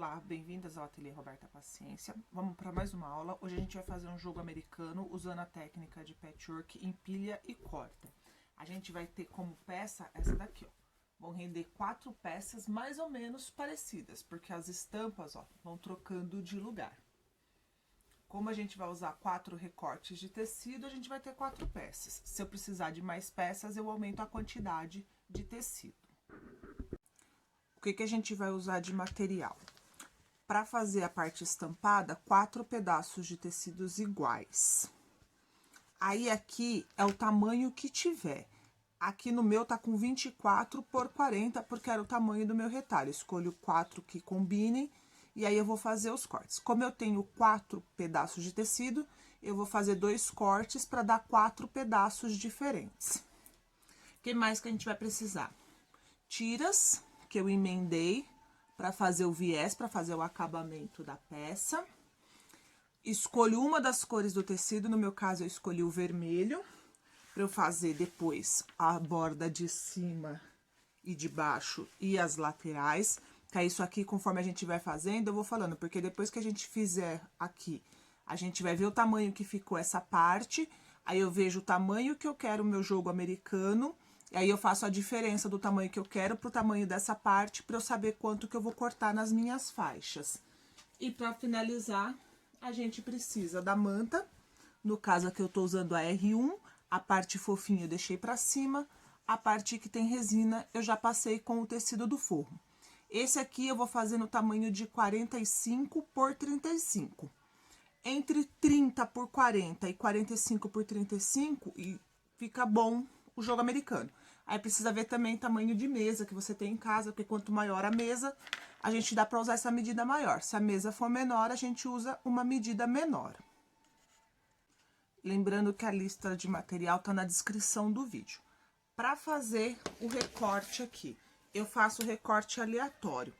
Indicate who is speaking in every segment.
Speaker 1: Olá, bem-vindas ao Ateliê Roberta Paciência. Vamos para mais uma aula. Hoje a gente vai fazer um jogo americano usando a técnica de patchwork, empilha e corta. A gente vai ter como peça essa daqui, ó. Vão render 4 peças mais ou menos parecidas, porque as estampas, ó, vão trocando de lugar. Como a gente vai usar 4 recortes de tecido, a gente vai ter 4 peças. Se eu precisar de mais peças, eu aumento a quantidade de tecido. O que a gente vai usar de material? Para fazer a parte estampada, 4 pedaços de tecidos iguais. Aí, aqui é o tamanho que tiver. Aqui no meu tá com 24 por 40, porque era o tamanho do meu retalho. Escolho 4 que combinem e aí eu vou fazer os cortes. Como eu tenho 4 pedaços de tecido, eu vou fazer 2 cortes para dar 4 pedaços diferentes. O que mais que a gente vai precisar? Tiras, que eu emendei para fazer o viés, para fazer o acabamento da peça. Escolho uma das cores do tecido, no meu caso eu escolhi o vermelho, para eu fazer depois a borda de cima e de baixo e as laterais. Que é isso aqui, conforme a gente vai fazendo, eu vou falando, porque depois que a gente fizer aqui, a gente vai ver o tamanho que ficou essa parte, aí eu vejo o tamanho que eu quero o meu jogo americano, e aí eu faço a diferença do tamanho que eu quero pro tamanho dessa parte, para eu saber quanto que eu vou cortar nas minhas faixas. E para finalizar, a gente precisa da manta. No caso aqui eu tô usando a R1, a parte fofinha eu deixei para cima, a parte que tem resina eu já passei com o tecido do forro. Esse aqui eu vou fazer no tamanho de 45 por 35. Entre 30 por 40 e 45 por 35, e fica bom o jogo americano. Aí precisa ver também o tamanho de mesa que você tem em casa, porque quanto maior a mesa, a gente dá para usar essa medida maior. Se a mesa for menor, a gente usa uma medida menor. Lembrando que a lista de material tá na descrição do vídeo. Para fazer o recorte aqui, eu faço o recorte aleatório.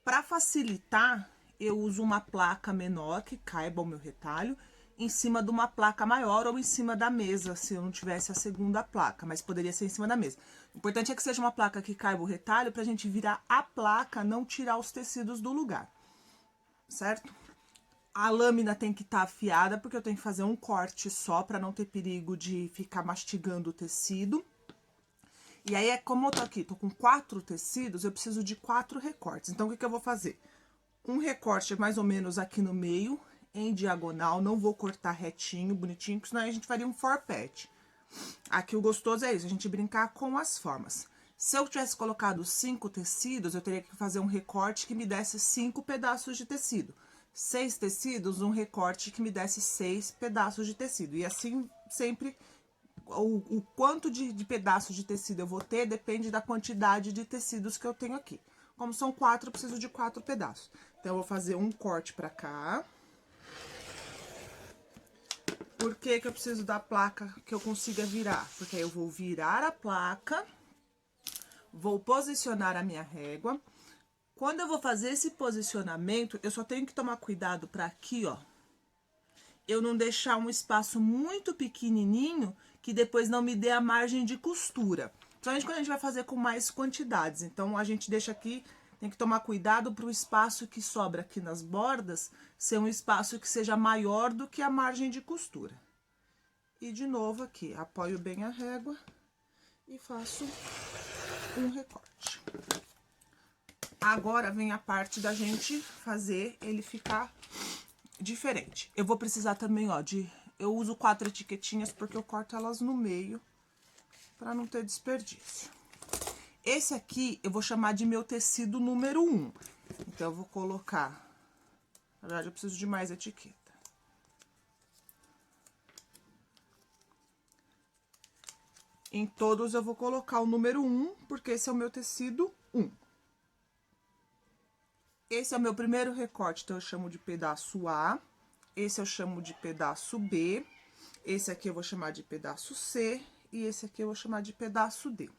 Speaker 1: Para facilitar, eu uso uma placa menor que caiba o meu retalho em cima de uma placa maior ou em cima da mesa, se eu não tivesse a segunda placa, mas poderia ser em cima da mesa. O importante é que seja uma placa que caiba o retalho pra gente virar a placa, não tirar os tecidos do lugar, certo? A lâmina tem que estar afiada, porque eu tenho que fazer um corte só para não ter perigo de ficar mastigando o tecido. E aí, como eu tô aqui, tô com 4 tecidos, eu preciso de 4 recortes. Então, o que eu vou fazer? Um recorte mais ou menos aqui no meio, em diagonal, não vou cortar retinho, bonitinho, porque senão a gente faria um forpete. Aqui o gostoso é isso, a gente brincar com as formas. Se eu tivesse colocado 5 tecidos, eu teria que fazer um recorte que me desse 5 pedaços de tecido. 6 tecidos, um recorte que me desse 6 pedaços de tecido. E assim, sempre, o quanto de pedaços de tecido eu vou ter depende da quantidade de tecidos que eu tenho aqui. Como são 4, eu preciso de 4 pedaços. Então, eu vou fazer um corte pra cá. Por que eu preciso da placa que eu consiga virar? Porque aí eu vou virar a placa, vou posicionar a minha régua. Quando eu vou fazer esse posicionamento, eu só tenho que tomar cuidado pra aqui, ó, eu não deixar um espaço muito pequenininho que depois não me dê a margem de costura. Principalmente quando a gente vai fazer com mais quantidades. Então, a gente deixa aqui, tem que tomar cuidado para o espaço que sobra aqui nas bordas ser um espaço que seja maior do que a margem de costura. E de novo aqui, apoio bem a régua e faço um recorte. Agora vem a parte da gente fazer ele ficar diferente. Eu vou precisar também, ó, eu uso 4 etiquetinhas porque eu corto elas no meio para não ter desperdício. Esse aqui eu vou chamar de meu tecido número 1. Então, eu vou colocar... Na verdade, eu preciso de mais etiqueta. Em todos eu vou colocar o número 1, porque esse é o meu tecido 1. Esse é o meu primeiro recorte, então eu chamo de pedaço A. Esse eu chamo de pedaço B. Esse aqui eu vou chamar de pedaço C. E esse aqui eu vou chamar de pedaço D.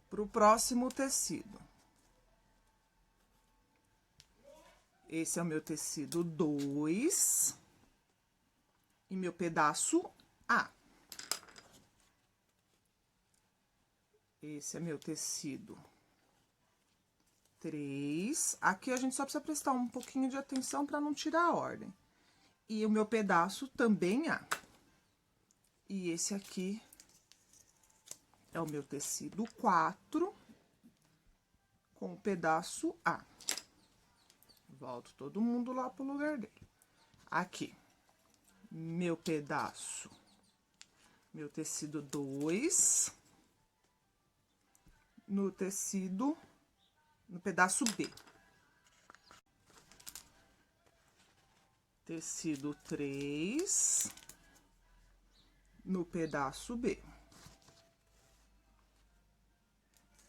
Speaker 1: Pro próximo tecido. Esse é o meu tecido 2. E meu pedaço A. Esse é meu tecido 3. Aqui a gente só precisa prestar um pouquinho de atenção para não tirar a ordem. E o meu pedaço também A. E esse aqui é o meu tecido 4 com o pedaço A. Volto todo mundo lá pro lugar dele. Aqui, meu pedaço, meu tecido 2, no pedaço B. Tecido 3, no pedaço B.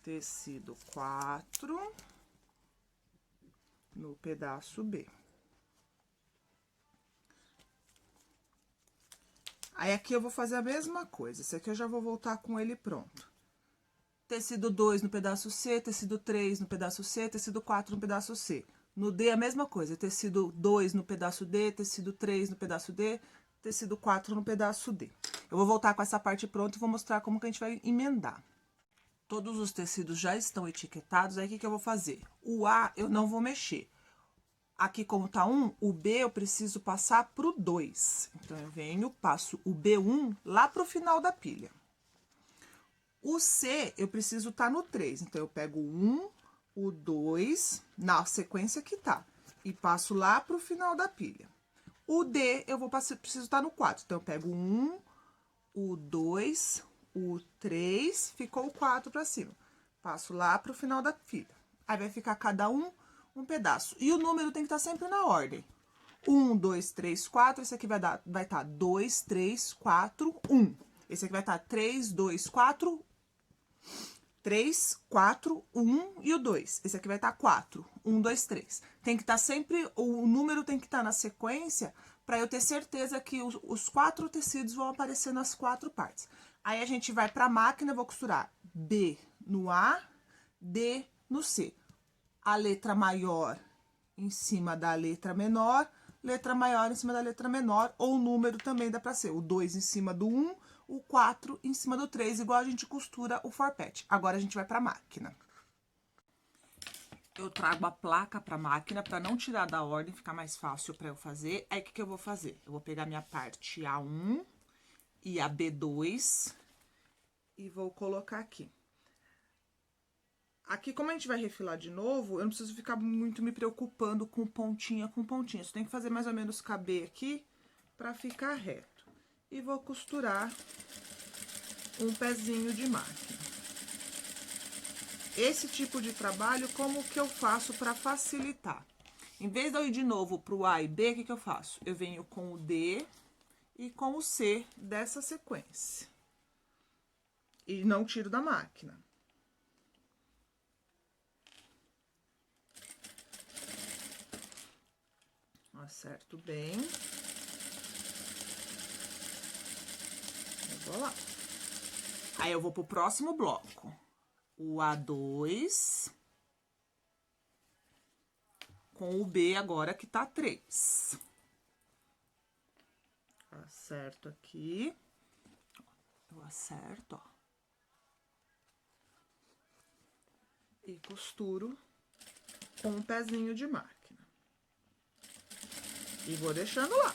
Speaker 1: Tecido 4, no pedaço B. Aí, aqui eu vou fazer a mesma coisa. Esse aqui eu já vou voltar com ele pronto. Tecido 2 no pedaço C, tecido 3 no pedaço C, tecido 4 no pedaço C. No D, a mesma coisa. Tecido 2 no pedaço D, tecido 3 no pedaço D, tecido 4 no pedaço D. Eu vou voltar com essa parte pronta e vou mostrar como que a gente vai emendar. Todos os tecidos já estão etiquetados, aí o que eu vou fazer? O A eu não vou mexer. Aqui, como tá 1, o B eu preciso passar pro 2. Então, eu venho, passo o B1 lá pro final da pilha. O C eu preciso tá no 3. Então, eu pego o 1, o 2, na sequência que tá. E passo lá pro final da pilha. O D eu preciso tá no 4. Então, eu pego o 1, o 2, o 3, ficou o 4 pra cima. Passo lá pro final da pilha. Aí, vai ficar cada um pedaço. E o número tem que estar sempre na ordem. 1, 2, 3, 4. Esse aqui vai estar 2, 3, 4, 1. Esse aqui vai estar 3, 2, 4, 3, 4, 1 e o 2. Esse aqui vai estar 4, 1, 2, 3. Tem que estar sempre, o número tem que estar na sequência para eu ter certeza que os 4 tecidos vão aparecer nas 4 partes. Aí, a gente vai para a máquina, eu vou costurar B no A, D no C. A letra maior em cima da letra menor, letra maior em cima da letra menor, ou o número também dá pra ser, o 2 em cima do 1, o 4 em cima do 3, igual a gente costura o forpete. Agora, a gente vai pra máquina. Eu trago a placa pra máquina pra não tirar da ordem, ficar mais fácil pra eu fazer. Aí, o que eu vou fazer? Eu vou pegar minha parte A1 e a B2 e vou colocar aqui. Aqui, como a gente vai refilar de novo, eu não preciso ficar muito me preocupando com pontinha com pontinha. Só tem que fazer mais ou menos caber aqui pra ficar reto. E vou costurar um pezinho de máquina. Esse tipo de trabalho, como que eu faço pra facilitar? Em vez de eu ir de novo pro A e B, o que eu faço? Eu venho com o D e com o C dessa sequência. E não tiro da máquina. Acerto bem. Eu vou lá. Aí, eu vou pro próximo bloco. O A2 com o B agora que tá 3. Acerto aqui. Eu acerto, ó. E costuro com um pezinho de máquina. E vou deixando lá.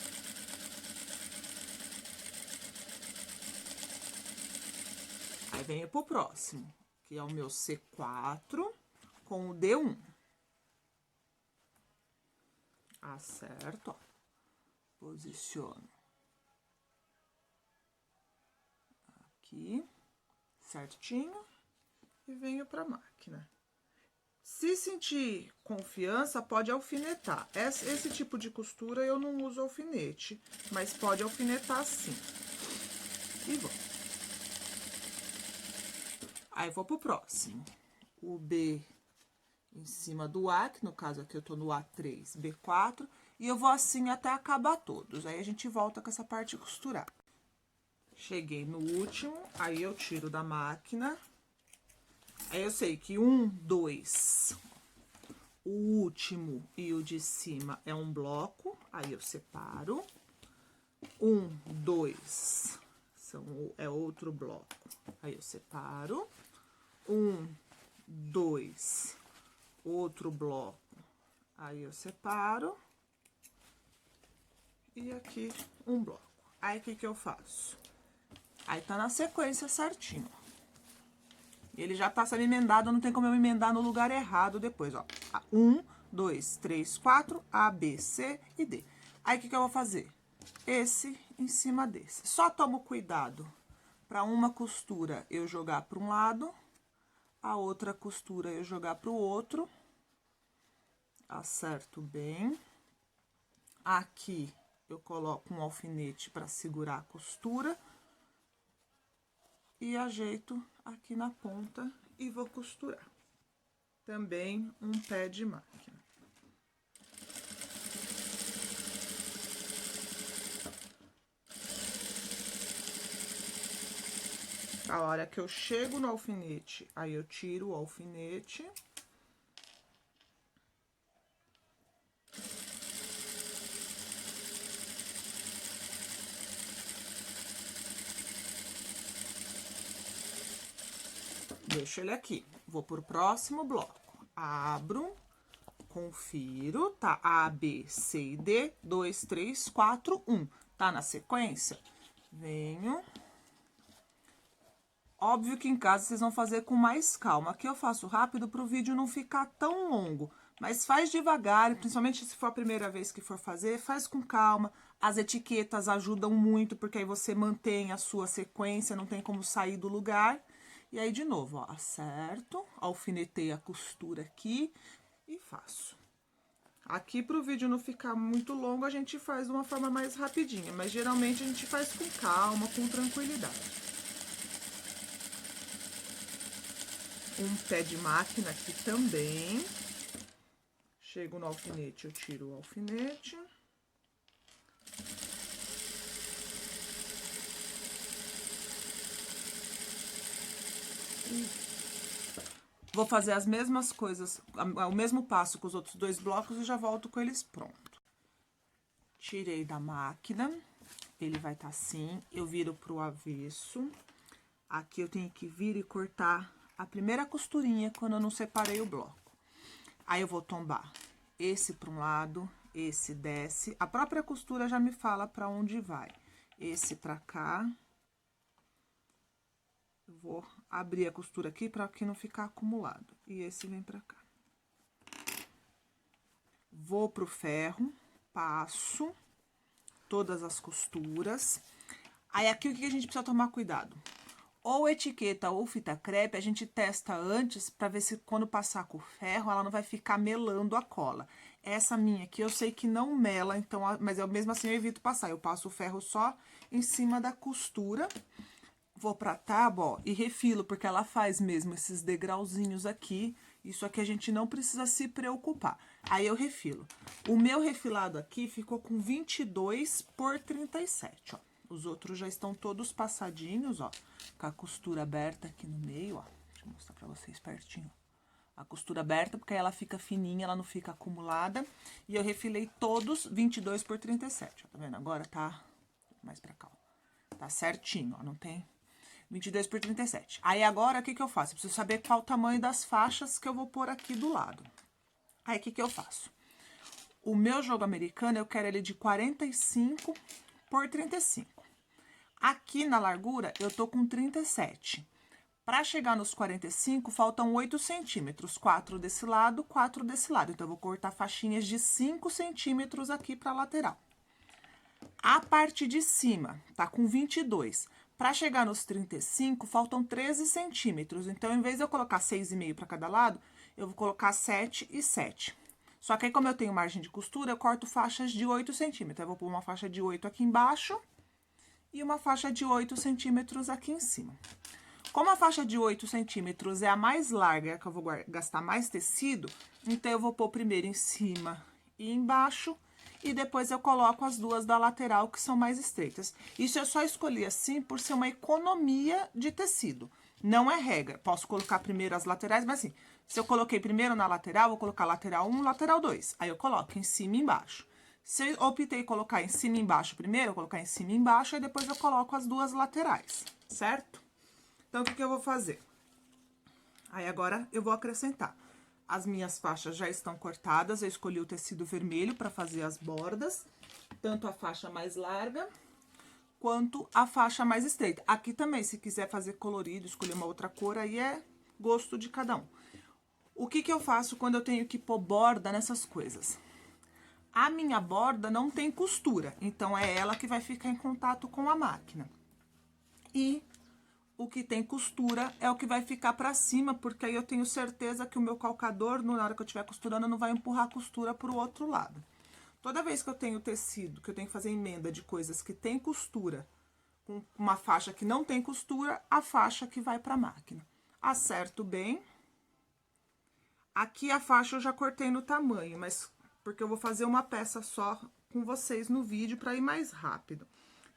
Speaker 1: Aí, venho pro próximo, que é o meu C4 com o D1. Acerto, ó. Posiciono. Aqui, certinho. E venho pra máquina. Se sentir confiança, pode alfinetar. Esse tipo de costura eu não uso alfinete, mas pode alfinetar sim. E vou. Aí, vou pro próximo. O B em cima do A, que no caso aqui eu tô no A3, B4. E eu vou assim até acabar todos. Aí, a gente volta com essa parte costurada. Cheguei no último, aí eu tiro da máquina. Aí, eu sei que 1, 2, o último e o de cima é um bloco, aí eu separo. 1, 2, é outro bloco, aí eu separo. 1, 2, outro bloco, aí eu separo. E aqui um bloco. Aí, o que que eu faço? Aí, tá na sequência certinho, ó. Ele já tá sendo emendado, não tem como eu emendar no lugar errado depois, ó. 1, 2, 3, 4, A, B, C e D. Aí, o que que eu vou fazer? Esse em cima desse. Só tomo cuidado para uma costura eu jogar para um lado, a outra costura eu jogar para o outro. Acerto bem. Aqui eu coloco um alfinete para segurar a costura. E ajeito aqui na ponta e vou costurar. Também um pé de máquina. A hora que eu chego no alfinete, aí eu tiro o alfinete. Deixo ele aqui. Vou pro próximo bloco. Abro, confiro, tá? A, B, C e D, 2, 3, 4, 1. Tá na sequência? Venho. Óbvio que em casa vocês vão fazer com mais calma. Aqui eu faço rápido pro vídeo não ficar tão longo. Mas faz devagar, principalmente se for a primeira vez que for fazer, faz com calma. As etiquetas ajudam muito, porque aí você mantém a sua sequência, não tem como sair do lugar. E aí, de novo, ó, acerto, alfinetei a costura aqui e faço. Aqui, pro vídeo não ficar muito longo, a gente faz de uma forma mais rapidinha, mas geralmente a gente faz com calma, com tranquilidade. Um pé de máquina aqui também. Chego no alfinete, eu tiro o alfinete. Vou fazer as mesmas coisas, o mesmo passo com os outros dois blocos e já volto com eles pronto. Tirei da máquina, ele vai estar assim, eu viro pro avesso. Aqui eu tenho que vir e cortar a primeira costurinha quando eu não separei o bloco. Aí eu vou tombar esse para um lado, esse desce. A própria costura já me fala para onde vai. Esse para cá. Vou abrir a costura aqui para que não ficar acumulado. E esse vem pra cá. Vou pro ferro, passo todas as costuras. Aí, aqui, o que a gente precisa tomar cuidado? Ou etiqueta ou fita crepe, a gente testa antes para ver se quando passar com o ferro, ela não vai ficar melando a cola. Essa minha aqui, eu sei que não mela, então, mas eu mesmo assim eu evito passar. Eu passo o ferro só em cima da costura. Vou pra tábua, ó, e refilo, porque ela faz mesmo esses degrauzinhos aqui. Isso aqui a gente não precisa se preocupar. Aí eu refilo. O meu refilado aqui ficou com 22 por 37, ó. Os outros já estão todos passadinhos, ó, com a costura aberta aqui no meio, ó. Deixa eu mostrar pra vocês pertinho. A costura aberta, porque aí ela fica fininha, ela não fica acumulada. E eu refilei todos 22 por 37, ó. Tá vendo? Agora tá mais pra cá, ó. Tá certinho, ó, não tem... 22 por 37. Aí, agora, o que que eu faço? Eu preciso saber qual o tamanho das faixas que eu vou pôr aqui do lado. Aí, o que que eu faço? O meu jogo americano, eu quero ele de 45 por 35. Aqui na largura, eu tô com 37. Para chegar nos 45, faltam 8 centímetros. 4 desse lado, 4 desse lado. Então, eu vou cortar faixinhas de 5 centímetros aqui pra lateral. A parte de cima tá com 22. Para chegar nos 35, faltam 13 centímetros. Então, em vez de eu colocar 6,5 para cada lado, eu vou colocar 7 e 7. Só que aí, como eu tenho margem de costura, eu corto faixas de 8 centímetros. Eu vou pôr uma faixa de 8 aqui embaixo e uma faixa de 8 centímetros aqui em cima. Como a faixa de 8 centímetros é a mais larga, que eu vou gastar mais tecido, então eu vou pôr primeiro em cima e embaixo, e depois eu coloco as duas da lateral, que são mais estreitas. Isso eu só escolhi assim por ser uma economia de tecido. Não é regra. Posso colocar primeiro as laterais, mas assim, se eu coloquei primeiro na lateral, vou colocar lateral 1, lateral 2. Aí eu coloco em cima e embaixo. Se eu optei colocar em cima e embaixo primeiro, eu vou colocar em cima e embaixo, e depois eu coloco as duas laterais, certo? Então, o que que eu vou fazer? Aí, agora, eu vou acrescentar As minhas faixas já estão cortadas, eu escolhi o tecido vermelho para fazer as bordas, tanto a faixa mais larga quanto a faixa mais estreita. Aqui também, se quiser fazer colorido, escolher uma outra cor, aí é gosto de cada um. O que que eu faço quando eu tenho que pôr borda nessas coisas? A minha borda não tem costura, então é ela que vai ficar em contato com a máquina. E o que tem costura é o que vai ficar pra cima, porque aí eu tenho certeza que o meu calcador, na hora que eu estiver costurando, não vai empurrar a costura pro outro lado. Toda vez que eu tenho tecido, que eu tenho que fazer emenda de coisas que tem costura, com uma faixa que não tem costura, a faixa que vai pra máquina. Acerto bem. Aqui a faixa eu já cortei no tamanho, mas porque eu vou fazer uma peça só com vocês no vídeo para ir mais rápido.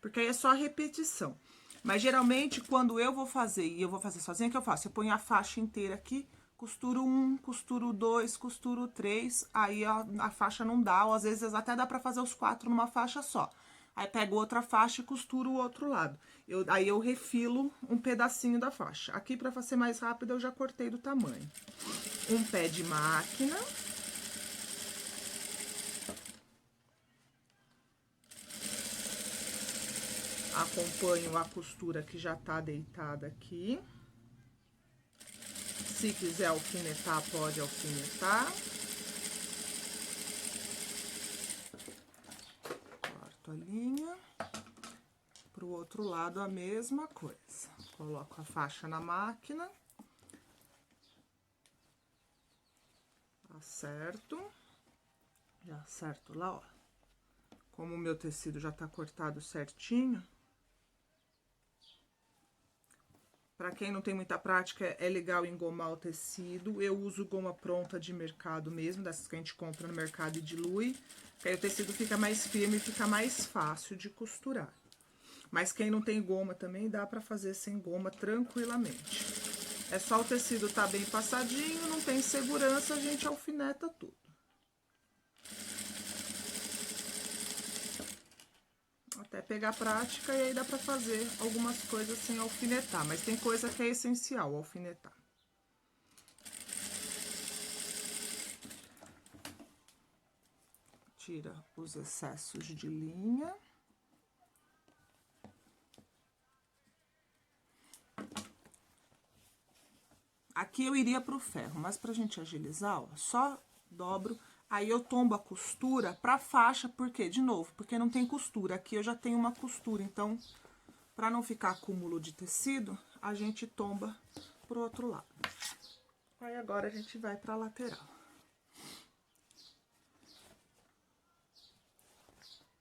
Speaker 1: Porque aí é só repetição. Mas geralmente quando eu vou fazer e eu vou fazer sozinha, o que eu faço? Eu ponho a faixa inteira aqui, costuro 1, costuro 2, costuro 3, aí a faixa não dá, ou às vezes até dá para fazer os 4 numa faixa só. Aí pego outra faixa e costuro o outro lado. Aí eu refilo um pedacinho da faixa. Aqui, para ser mais rápido, eu já cortei do tamanho. Um pé de máquina. Acompanho a costura que já tá deitada aqui. Se quiser alfinetar, pode alfinetar. Corto a linha. Pro outro lado, a mesma coisa. Coloco a faixa na máquina. Acerto. Já acerto lá, ó. Como o meu tecido já tá cortado certinho. Pra quem não tem muita prática, é legal engomar o tecido. Eu uso goma pronta de mercado mesmo, dessas que a gente compra no mercado e dilui. Que aí o tecido fica mais firme e fica mais fácil de costurar. Mas quem não tem goma também, dá pra fazer sem goma tranquilamente. É só o tecido tá bem passadinho, não tem segurança, a gente alfineta tudo. Até pegar prática e aí dá pra fazer algumas coisas sem alfinetar. Mas tem coisa que é essencial alfinetar. Tira os excessos de linha. Aqui eu iria pro ferro, mas pra gente agilizar, ó, só dobro, aí eu tombo a costura pra faixa, por quê? De novo, porque não tem costura, aqui eu já tenho uma costura, então, pra não ficar acúmulo de tecido, a gente tomba pro outro lado. Aí agora a gente vai pra lateral.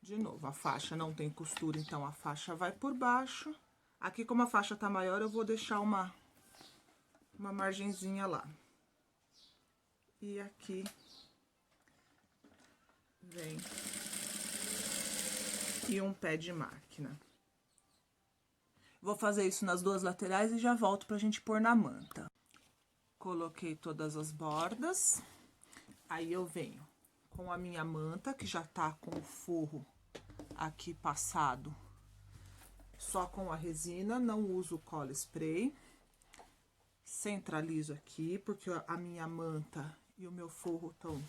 Speaker 1: De novo, a faixa não tem costura, então a faixa vai por baixo. Aqui, como a faixa tá maior, eu vou deixar uma margenzinha lá. E aqui vem e um pé de máquina. Vou fazer isso nas duas laterais e já volto pra gente pôr na manta. Coloquei todas as bordas. Aí eu venho com a minha manta, que já tá com o forro aqui passado, só com a resina, não uso cola spray. Centralizo aqui, porque a minha manta e o meu forro estão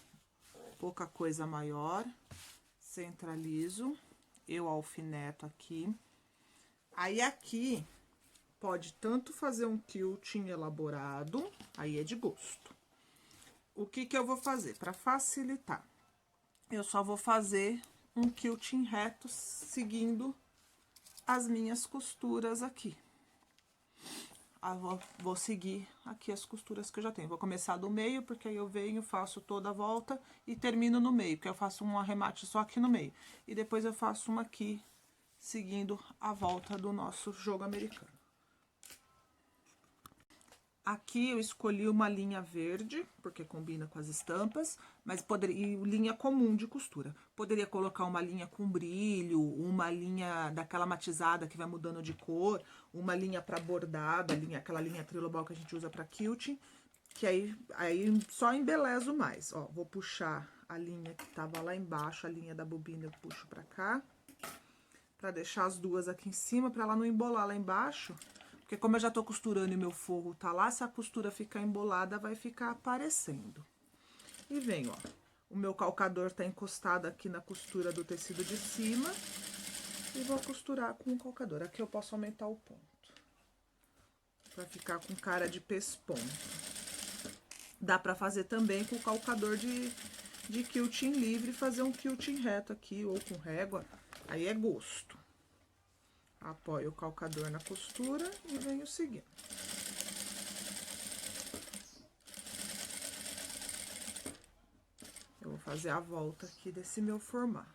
Speaker 1: pouca coisa maior. Centralizo, eu alfineto aqui. Aí aqui pode tanto fazer um quilting elaborado, aí é de gosto. O que que eu vou fazer? Para facilitar, eu só vou fazer um quilting reto seguindo as minhas costuras aqui. Vou seguir aqui as costuras que eu já tenho. Vou começar do meio, porque aí eu venho, faço toda a volta e termino no meio, porque eu faço um arremate só aqui no meio. E depois eu faço uma aqui, seguindo a volta do nosso jogo americano. Aqui eu escolhi uma linha verde, porque combina com as estampas, mas poderia, linha comum de costura. Poderia colocar uma linha com brilho, uma linha daquela matizada que vai mudando de cor, uma linha para bordado, aquela linha trilobal que a gente usa para quilting, que aí só embelezo mais. Ó, vou puxar a linha que tava lá embaixo, a linha da bobina eu puxo para cá, para deixar as duas aqui em cima, para ela não embolar lá embaixo. Porque como eu já tô costurando e meu forro tá lá, se a costura ficar embolada, vai ficar aparecendo. E venho, ó. O meu calcador tá encostado aqui na costura do tecido de cima. E vou costurar com o calcador. Aqui eu posso aumentar o ponto. Pra ficar com cara de pesponto. Dá pra fazer também com o calcador de quilting livre, fazer um quilting reto aqui, ou com régua. Aí é gosto. Apoio o calcador na costura e venho seguindo. Eu vou fazer a volta aqui desse meu formato.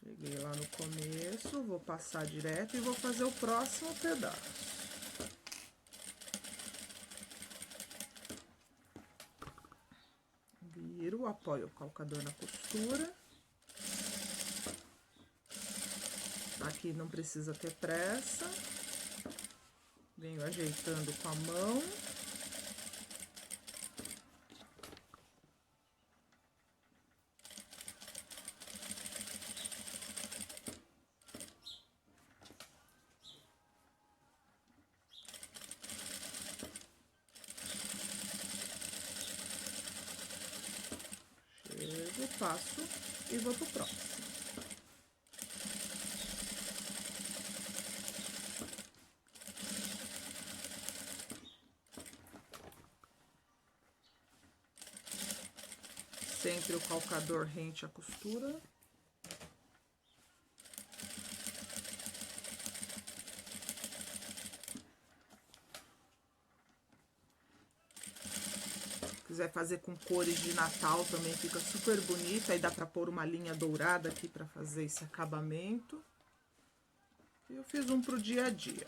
Speaker 1: Cheguei lá no começo, vou passar direto e vou fazer o próximo pedaço. Viro, apoio o calcador na costura. Aqui não precisa ter pressa. Venho ajeitando com a mão. Chego, passo e vou pro próximo. Sempre o calcador rente à costura. Quiser fazer com cores de Natal também fica super bonita. Aí dá pra pôr uma linha dourada aqui pra fazer esse acabamento. Eu fiz um pro dia a dia.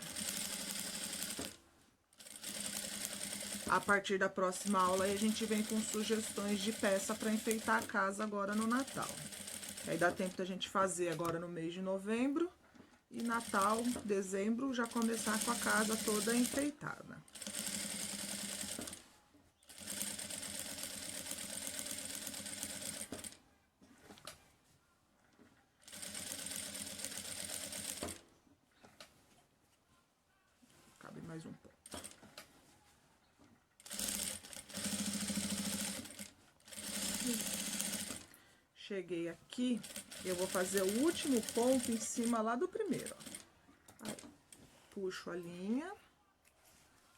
Speaker 1: A partir da próxima aula aí a gente vem com sugestões de peça para enfeitar a casa agora no Natal. Aí dá tempo da gente fazer agora no mês de novembro e Natal, dezembro, já começar com a casa toda enfeitada. Cabe mais um pouco. Cheguei aqui, eu vou fazer o último ponto em cima lá do primeiro, ó. Aí, puxo a linha,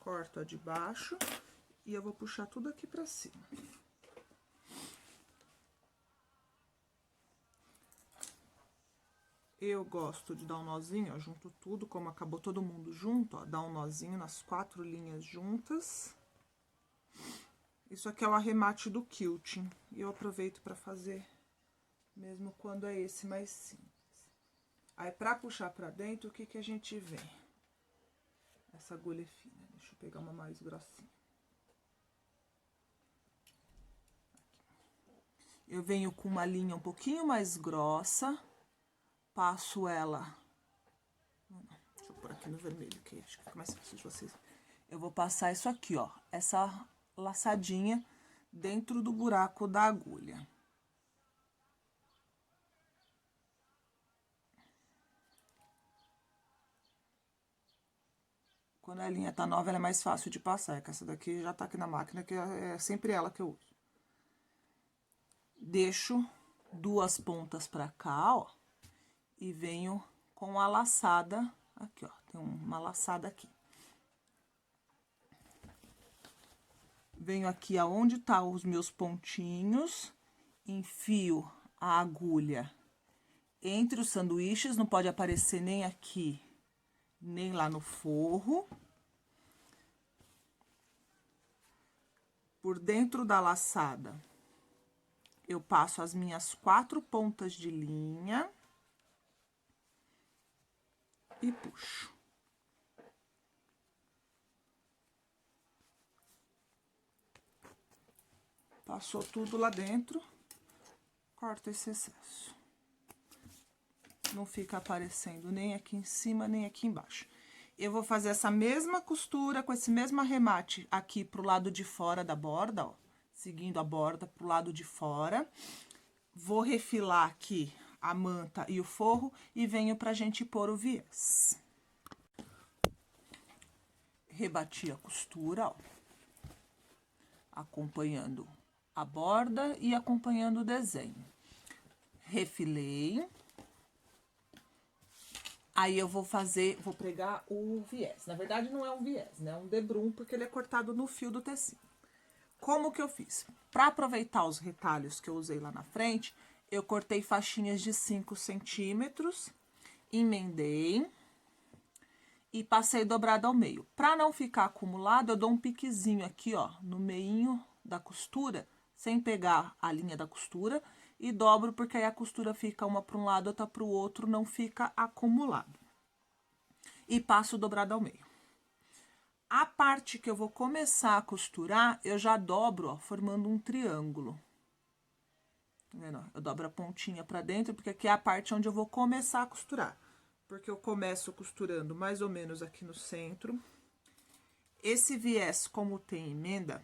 Speaker 1: corto a de baixo e eu vou puxar tudo aqui pra cima. Eu gosto de dar um nozinho, ó, junto tudo, como acabou todo mundo junto, ó, dá um nozinho nas 4 linhas juntas. Isso aqui é o arremate do quilting, e eu aproveito pra fazer mesmo quando é esse mais simples. Aí, pra puxar pra dentro, o que que a gente vem? Essa agulha é fina, deixa eu pegar uma mais grossinha. Aqui. Eu venho com uma linha um pouquinho mais grossa, passo ela... Deixa eu pôr aqui no vermelho, que acho que fica mais fácil de vocês. Eu vou passar isso aqui, ó, essa laçadinha dentro do buraco da agulha. Quando a linha tá nova, ela é mais fácil de passar. É que essa daqui já tá aqui na máquina, que é sempre ela que eu uso. Deixo 2 pontas pra cá, ó. E venho com a laçada aqui, ó. Tem uma laçada aqui. Venho aqui aonde tá os meus pontinhos. Enfio a agulha entre os sanduíches. Não pode aparecer nem aqui, nem lá no forro. Por dentro da laçada, eu passo as minhas 4 pontas de linha e puxo. Passou tudo lá dentro, corto esse excesso. Não fica aparecendo nem aqui em cima, nem aqui embaixo. Eu vou fazer essa mesma costura com esse mesmo arremate aqui pro lado de fora da borda, ó. seguindo a borda pro lado de fora. Vou refilar aqui a manta e o forro e venho pra gente pôr o viés. Rebati a costura, ó, acompanhando a borda e acompanhando o desenho. Refilei. Aí eu vou pregar o viés. Na verdade, não é um viés, né? É um debrum, porque ele é cortado no fio do tecido. Como que eu fiz? Para aproveitar os retalhos que eu usei lá na frente, eu cortei faixinhas de 5 centímetros, emendei e passei dobrado ao meio. Para não ficar acumulado, eu dou um piquezinho aqui, ó, no meinho da costura, sem pegar a linha da costura, e dobro, porque aí a costura fica uma para um lado, outra para o outro, não fica acumulado. E passo dobrado ao meio. A parte que eu vou começar a costurar, eu já dobro, ó, formando um triângulo. Tá vendo? Eu dobro a pontinha pra dentro, porque aqui é a parte onde eu vou começar a costurar. Porque eu começo costurando mais ou menos aqui no centro. Esse viés, como tem emenda,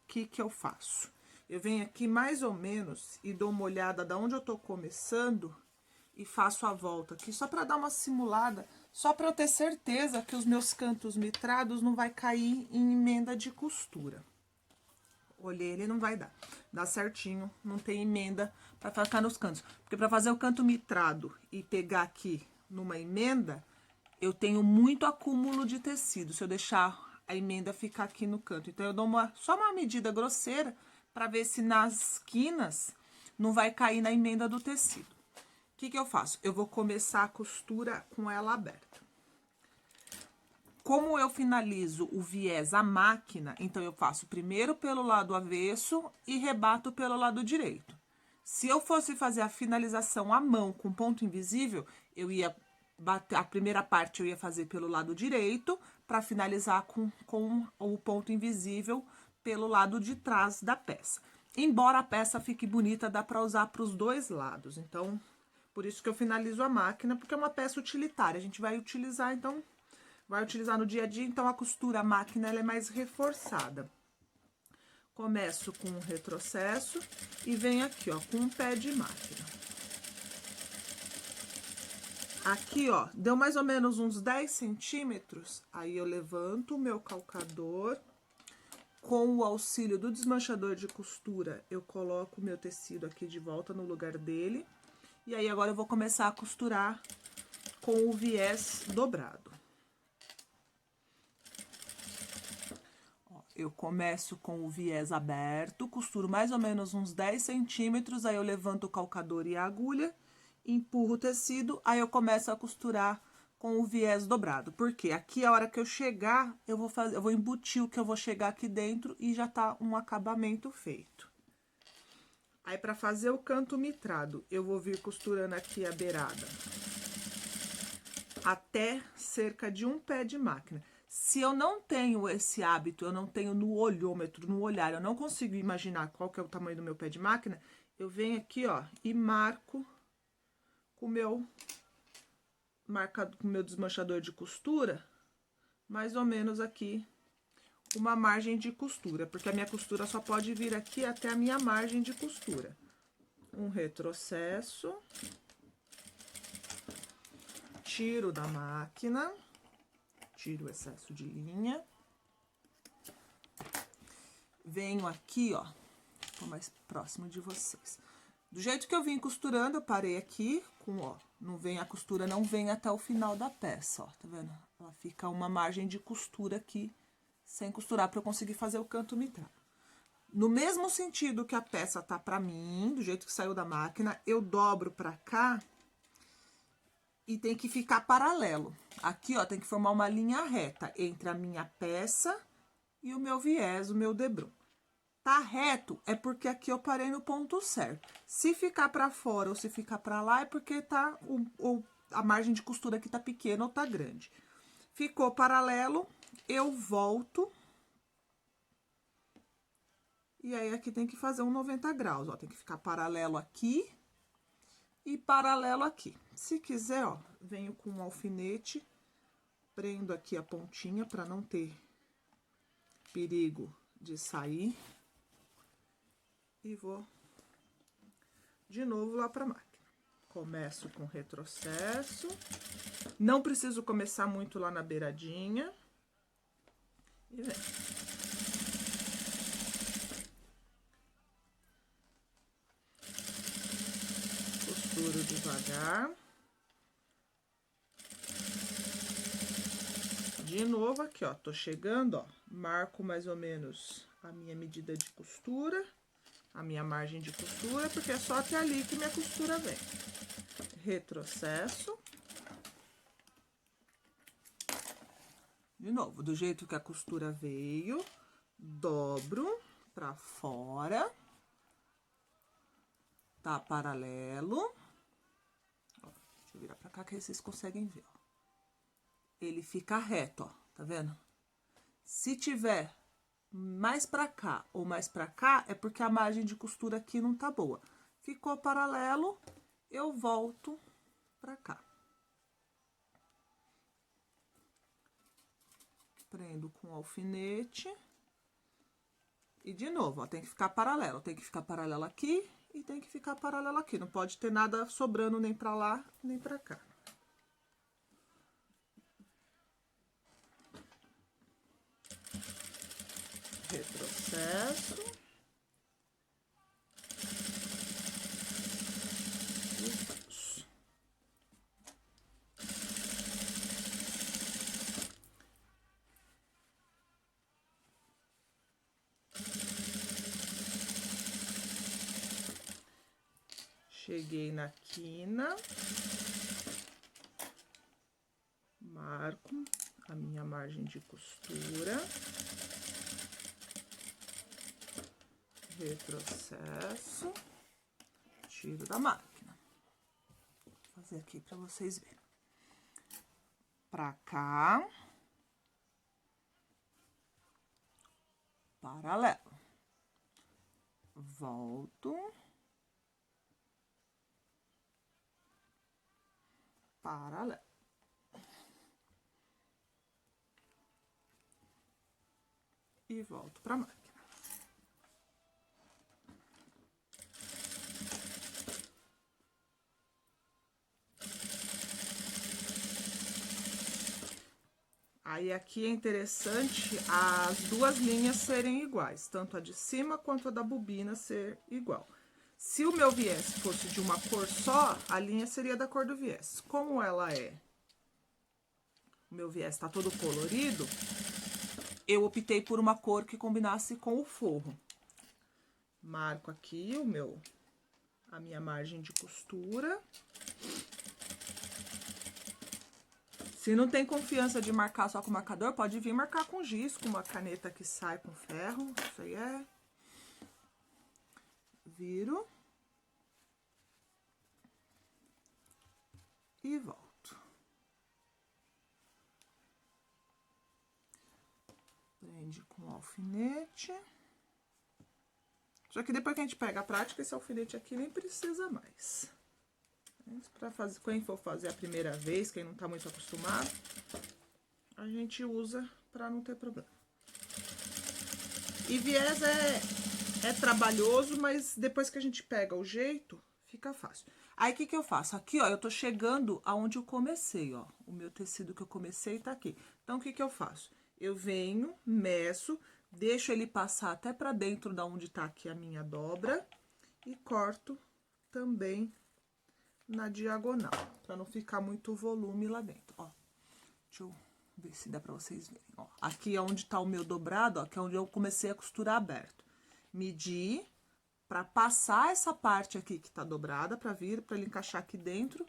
Speaker 1: o que que eu faço? Eu venho aqui mais ou menos e dou uma olhada da onde eu tô começando e faço a volta aqui, só pra dar uma simulada, só pra eu ter certeza que os meus cantos mitrados não vai cair em emenda de costura. Olhei, ele não vai dar. Dá certinho, não tem emenda pra ficar nos cantos. Porque pra fazer o canto mitrado e pegar aqui numa emenda, eu tenho muito acúmulo de tecido, se eu deixar a emenda ficar aqui no canto. Então, eu dou só uma medida grosseira pra ver se nas quinas não vai cair na emenda do tecido. O que que eu faço? Eu vou começar a costura com ela aberta. Como eu finalizo o viés à máquina, então eu faço primeiro pelo lado avesso e rebato pelo lado direito. Se eu fosse fazer a finalização à mão com ponto invisível, eu ia bater, a primeira parte eu ia fazer pelo lado direito, para finalizar com o ponto invisível pelo lado de trás da peça. Embora a peça fique bonita, dá para usar para os dois lados. Então, por isso que eu finalizo a máquina, porque é uma peça utilitária. A gente vai utilizar, então, vai utilizar no dia a dia, então a costura, a máquina, ela é mais reforçada. Começo com um retrocesso e venho aqui, ó, com um pé de máquina. Aqui, ó, deu mais ou menos uns 10 centímetros, aí eu levanto o meu calcador. Com o auxílio do desmanchador de costura, eu coloco o meu tecido aqui de volta no lugar dele. E aí, agora eu vou começar a costurar com o viés dobrado. Ó, eu começo com o viés aberto, costuro mais ou menos uns 10 centímetros, aí eu levanto o calcador e a agulha, empurro o tecido, aí eu começo a costurar com o viés dobrado. Porque aqui, a hora que eu chegar, eu vou embutir o que eu vou chegar aqui dentro e já tá um acabamento feito. Aí, pra fazer o canto mitrado, eu vou vir costurando aqui a beirada até cerca de um pé de máquina. Se eu não tenho esse hábito, eu não tenho no olhômetro, no olhar, eu não consigo imaginar qual que é o tamanho do meu pé de máquina, eu venho aqui, ó, e marco com o meu desmanchador de costura, mais ou menos aqui, uma margem de costura, porque a minha costura só pode vir aqui até a minha margem de costura. Um retrocesso, tiro da máquina, tiro o excesso de linha, venho aqui, ó, tô mais próximo de vocês. Do jeito que eu vim costurando, eu parei aqui com, ó, a costura não vem até o final da peça, ó, tá vendo? Ela fica uma margem de costura aqui, sem costurar, pra eu conseguir fazer o canto mitrado. No mesmo sentido que a peça tá pra mim, do jeito que saiu da máquina, eu dobro pra cá e tem que ficar paralelo. Aqui, ó, tem que formar uma linha reta entre a minha peça e o meu viés, o meu debrum. Tá reto é porque aqui eu parei no ponto certo. Se ficar pra fora ou se ficar pra lá é porque tá a margem de costura aqui tá pequena ou tá grande. Ficou paralelo, eu volto. E aí, aqui tem que fazer um 90 graus, ó. Tem que ficar paralelo aqui e paralelo aqui. Se quiser, ó, venho com um alfinete, prendo aqui a pontinha pra não ter perigo de sair. e vou de novo lá pra máquina. Começo com retrocesso. Não preciso começar muito lá na beiradinha. E vem. Costuro devagar. De novo aqui, ó, tô chegando, ó, marco mais ou menos a minha medida de costura, a minha margem de costura, porque é só até ali que minha costura vem. Retrocesso. De novo, do jeito que a costura veio, dobro pra fora, tá paralelo. Ó, deixa eu virar pra cá que aí vocês conseguem ver, ó. Ele fica reto, ó, tá vendo? Se tiver mais pra cá ou mais pra cá, é porque a margem de costura aqui não tá boa. Ficou paralelo, eu volto pra cá. Prendo com o alfinete. E de novo, ó, tem que ficar paralelo. Tem que ficar paralelo aqui e tem que ficar paralelo aqui. Não pode ter nada sobrando nem pra lá, nem pra cá. Retrocesso. E vamos. Cheguei na quina. Marco a minha margem de costura. Retrocesso. Tiro da máquina. Vou fazer aqui para vocês verem. Pra cá. Paralelo. Volto. Paralelo. E volto pra máquina. Aí, aqui é interessante as duas linhas serem iguais, tanto a de cima quanto a da bobina ser igual. Se o meu viés fosse de uma cor só, a linha seria da cor do viés. Como ela é, o meu viés tá todo colorido, eu optei por uma cor que combinasse com o forro. Marco aqui a minha margem de costura. Se não tem confiança de marcar só com marcador, pode vir marcar com giz, com uma caneta que sai com ferro. Isso aí é... Viro. E volto. Prende com o alfinete. Só que depois que a gente pega a prática, esse alfinete aqui nem precisa mais. Para fazer, quem for fazer a primeira vez, quem não tá muito acostumado, a gente usa para não ter problema. E viés é trabalhoso, mas depois que a gente pega o jeito, fica fácil. Aí, o que que eu faço? Aqui, ó, eu tô chegando aonde eu comecei, ó. O meu tecido que eu comecei tá aqui. Então, o que que eu faço? Eu venho, meço, deixo ele passar até pra dentro da onde tá aqui a minha dobra e corto também na diagonal, pra não ficar muito volume lá dentro, ó. Deixa eu ver se dá pra vocês verem, ó. Aqui é onde tá o meu dobrado, ó, que é onde eu comecei a costurar aberto. Medi pra passar essa parte aqui que tá dobrada, pra ele encaixar aqui dentro,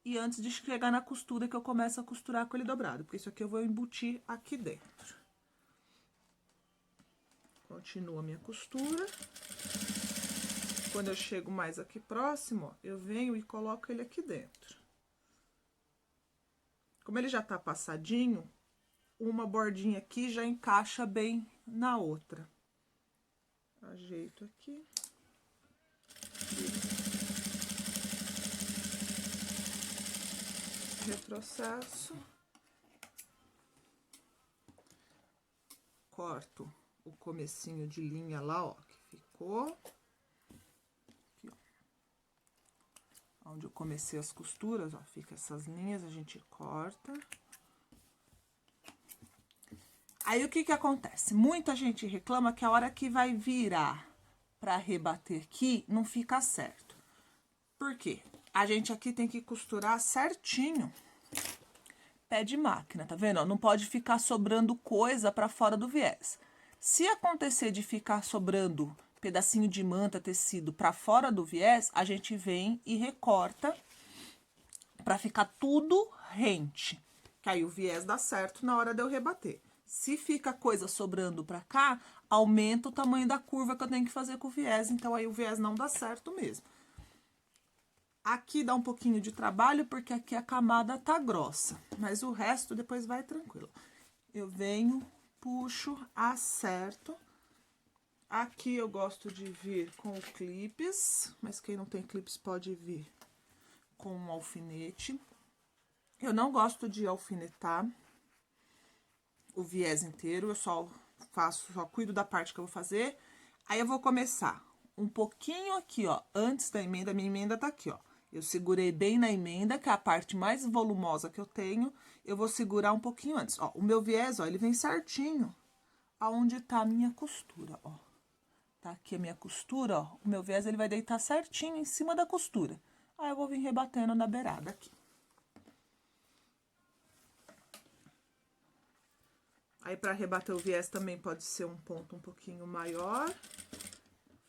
Speaker 1: e antes de chegar na costura que eu começo a costurar com ele dobrado, porque isso aqui eu vou embutir aqui dentro. Continuo a minha costura. Quando eu chego mais aqui próximo, ó, eu venho e coloco ele aqui dentro. Como ele já tá passadinho, uma bordinha aqui já encaixa bem na outra. Ajeito aqui. Retrocesso. Corto o comecinho de linha lá, ó, que ficou. onde eu comecei as costuras, ó, fica essas linhas, a gente corta. Aí, o que que acontece? Muita gente reclama que a hora que vai virar pra rebater aqui, não fica certo. Por quê? A gente aqui tem que costurar certinho. Pé de máquina, tá vendo? Não pode ficar sobrando coisa pra fora do viés. Se acontecer de ficar sobrando pedacinho de manta, tecido pra fora do viés, a gente vem e recorta pra ficar tudo rente. Que aí o viés dá certo na hora de eu rebater. Se fica coisa sobrando pra cá, aumenta o tamanho da curva que eu tenho que fazer com o viés, então aí o viés não dá certo mesmo. Aqui dá um pouquinho de trabalho, porque aqui a camada tá grossa, mas o resto depois vai tranquilo. Eu venho, puxo, acerto. Aqui eu gosto de vir com clipes, mas quem não tem clipes pode vir com um alfinete. Eu não gosto de alfinetar o viés inteiro, eu só cuido da parte que eu vou fazer. Aí eu vou começar um pouquinho aqui, ó, antes da emenda, minha emenda tá aqui, ó. Eu segurei bem na emenda, que é a parte mais volumosa que eu tenho. Eu vou segurar um pouquinho antes. Ó, o meu viés, ó, ele vem certinho aonde tá a minha costura, ó. Tá aqui a minha costura, ó. O meu viés, ele vai deitar certinho em cima da costura. Aí eu vou vir rebatendo na beirada aqui. Aí, pra rebater o viés também pode ser um ponto um pouquinho maior.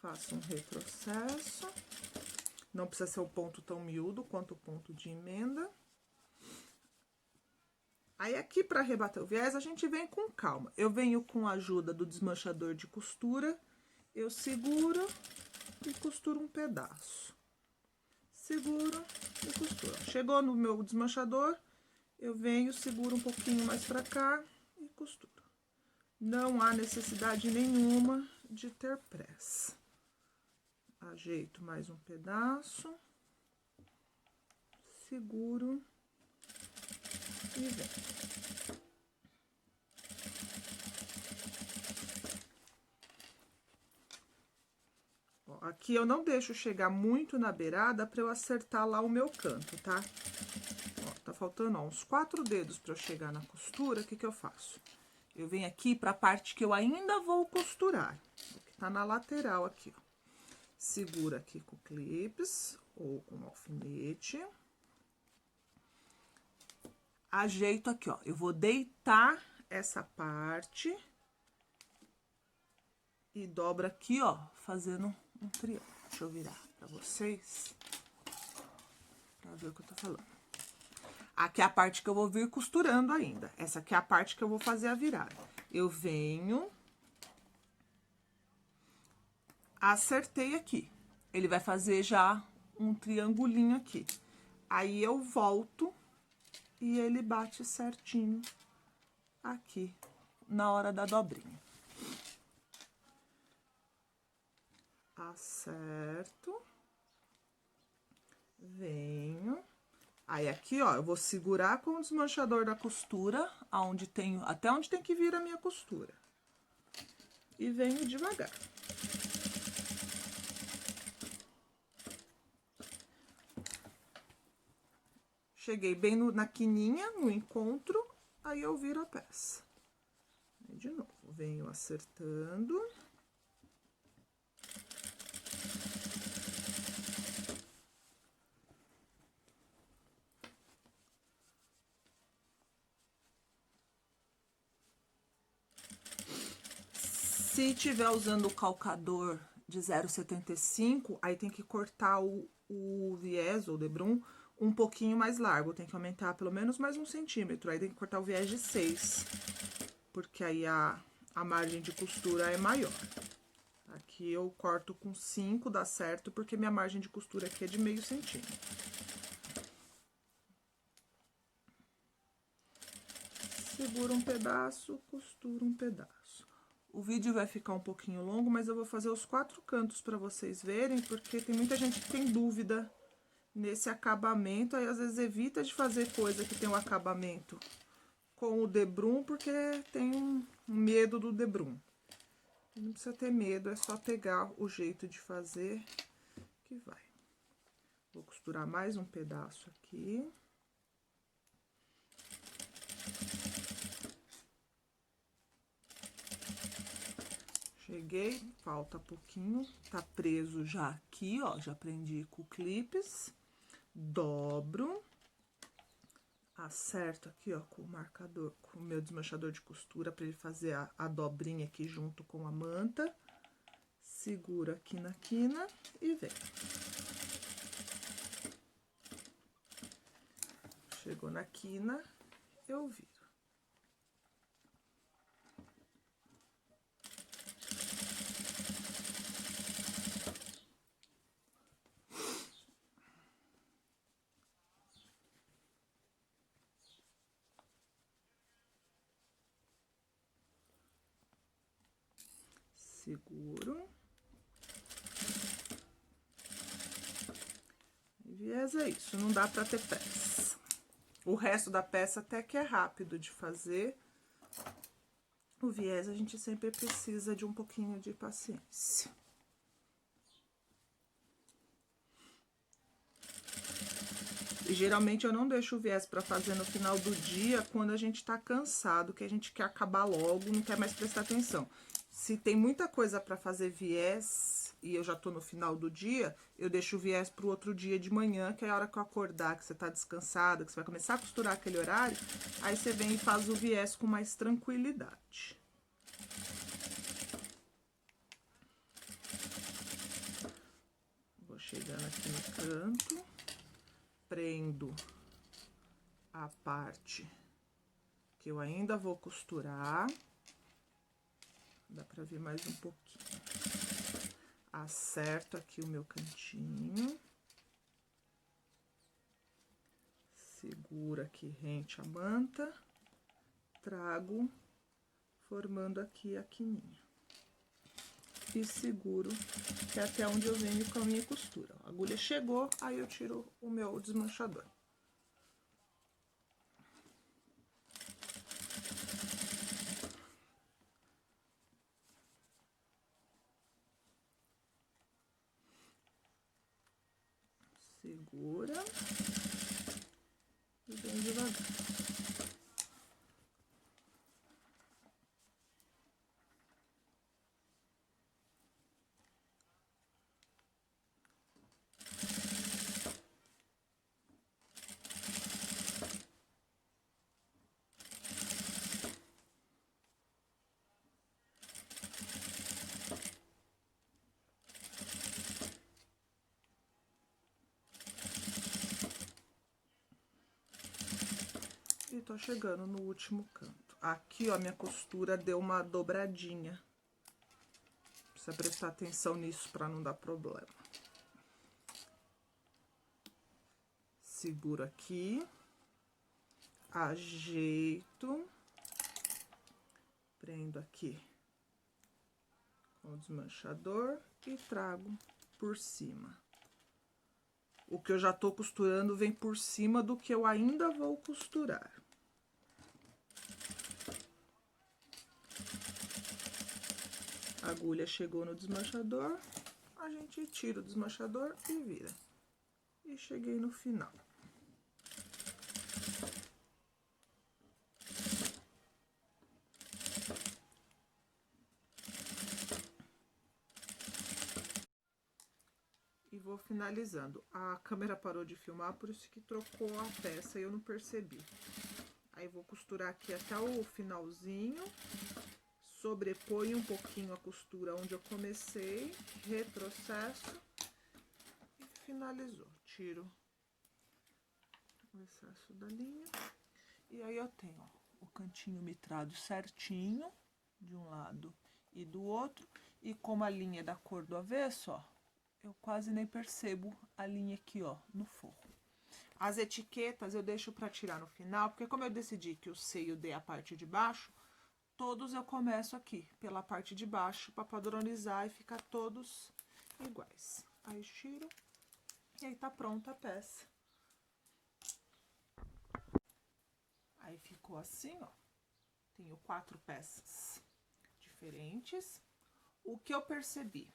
Speaker 1: Faço um retrocesso. Não precisa ser um ponto tão miúdo quanto o ponto de emenda. Aí, aqui, pra rebater o viés, a gente vem com calma. Eu venho com a ajuda do desmanchador de costura. Eu seguro e costuro um pedaço. Seguro e costuro. Chegou no meu desmanchador, eu venho, seguro um pouquinho mais pra cá e costuro. Não há necessidade nenhuma de ter pressa. Ajeito mais um pedaço, seguro e venho. Ó, aqui eu não deixo chegar muito na beirada para eu acertar lá o meu canto, tá? Ó, tá faltando, ó, uns 4 dedos para eu chegar na costura. O que que eu faço? Eu venho aqui para a parte que eu ainda vou costurar, que tá na lateral aqui, ó. Segura aqui com clips ou com alfinete. Ajeito aqui, ó. Eu vou deitar essa parte e dobro aqui, ó, fazendo um triângulo. Deixa eu virar pra vocês, pra ver o que eu tô falando. Aqui é a parte que eu vou vir costurando ainda. Essa aqui é a parte que eu vou fazer a virada. Eu venho, acertei aqui. Ele vai fazer já um triangulinho aqui. Aí, eu volto e ele bate certinho aqui, na hora da dobrinha. Acerto. Venho. Aí, aqui, ó, eu vou segurar com o desmanchador da costura, até onde tem que vir a minha costura. E venho devagar. Cheguei bem na quininha, no encontro, aí eu viro a peça. Aí, de novo, venho acertando. Se tiver usando o calcador de 0,75, aí tem que cortar o viés, ou debrum, um pouquinho mais largo. Tem que aumentar pelo menos mais 1 centímetro. Aí tem que cortar o viés de 6, porque aí a margem de costura é maior. Aqui eu corto com 5, dá certo, porque minha margem de costura aqui é de meio centímetro. Seguro um pedaço, costuro um pedaço. O vídeo vai ficar um pouquinho longo, mas eu vou fazer os 4 cantos para vocês verem, porque tem muita gente que tem dúvida nesse acabamento, aí às vezes evita de fazer coisa que tem um acabamento com o debrum, porque tem um medo do debrum. Não precisa ter medo, é só pegar o jeito de fazer que vai. Vou costurar mais um pedaço aqui. Cheguei, falta pouquinho, tá preso já aqui, ó, já prendi com clipes. Dobro, acerto aqui, ó, com o marcador, com o meu desmanchador de costura, pra ele fazer a dobrinha aqui junto com a manta. Seguro aqui na quina e vem. Chegou na quina, eu viro. Seguro. E viés é isso, não dá pra ter peça. O resto da peça até que é rápido de fazer. O viés a gente sempre precisa de um pouquinho de paciência. E geralmente eu não deixo o viés pra fazer no final do dia, quando a gente tá cansado, que a gente quer acabar logo, não quer mais prestar atenção. Se tem muita coisa pra fazer viés e eu já tô no final do dia, eu deixo o viés pro outro dia de manhã, que é a hora que eu acordar, que você tá descansada, que você vai começar a costurar aquele horário, aí você vem e faz o viés com mais tranquilidade. Vou chegando aqui no canto, prendo a parte que eu ainda vou costurar. Dá pra ver mais um pouquinho. Acerto aqui o meu cantinho. Seguro aqui rente a manta. Trago, formando aqui a quininha. E seguro, que é até onde eu venho com a minha costura. A agulha chegou, aí eu tiro o meu desmanchador. Segura e vem devagar. E tô chegando no último canto. Aqui, ó, minha costura deu uma dobradinha. Precisa prestar atenção nisso pra não dar problema. Seguro aqui. Ajeito. Prendo aqui com o desmanchador e trago por cima. O que eu já tô costurando vem por cima do que eu ainda vou costurar. A agulha chegou no desmanchador, a gente tira o desmanchador e vira. E cheguei no final. E vou finalizando. A câmera parou de filmar, por isso que trocou a peça e eu não percebi. Aí vou costurar aqui até o finalzinho. Sobreponho um pouquinho a costura onde eu comecei, retrocesso e finalizou. Tiro o excesso da linha. E aí eu tenho, ó, o cantinho mitrado certinho, de um lado e do outro. E como a linha é da cor do avesso, ó, eu quase nem percebo a linha aqui, ó, no forro. As etiquetas eu deixo pra tirar no final, porque como eu decidi que o seio dê a parte de baixo, todos eu começo aqui, pela parte de baixo, pra padronizar e ficar todos iguais. Aí tiro, e aí tá pronta a peça. Aí ficou assim, ó. Tenho 4 peças diferentes. O que eu percebi,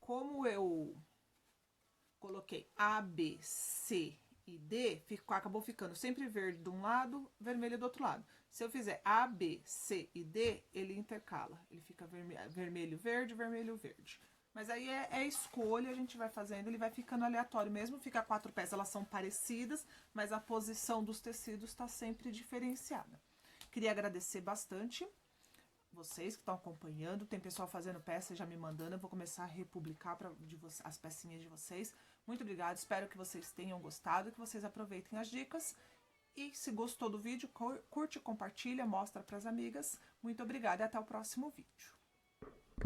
Speaker 1: como eu coloquei A, B, C e D, acabou ficando sempre verde de um lado, vermelho do outro lado. Se eu fizer A, B, C e D, ele intercala. Ele fica vermelho, verde, vermelho, verde. Mas aí é escolha, a gente vai fazendo, ele vai ficando aleatório mesmo. Fica 4 peças, elas são parecidas, mas a posição dos tecidos está sempre diferenciada. Queria agradecer bastante vocês que estão acompanhando. Tem pessoal fazendo peça já me mandando. Eu vou começar a republicar as pecinhas de vocês. Muito obrigada, espero que vocês tenham gostado, que vocês aproveitem as dicas. E se gostou do vídeo, curte, compartilha, mostra para as amigas. Muito obrigada e até o próximo vídeo.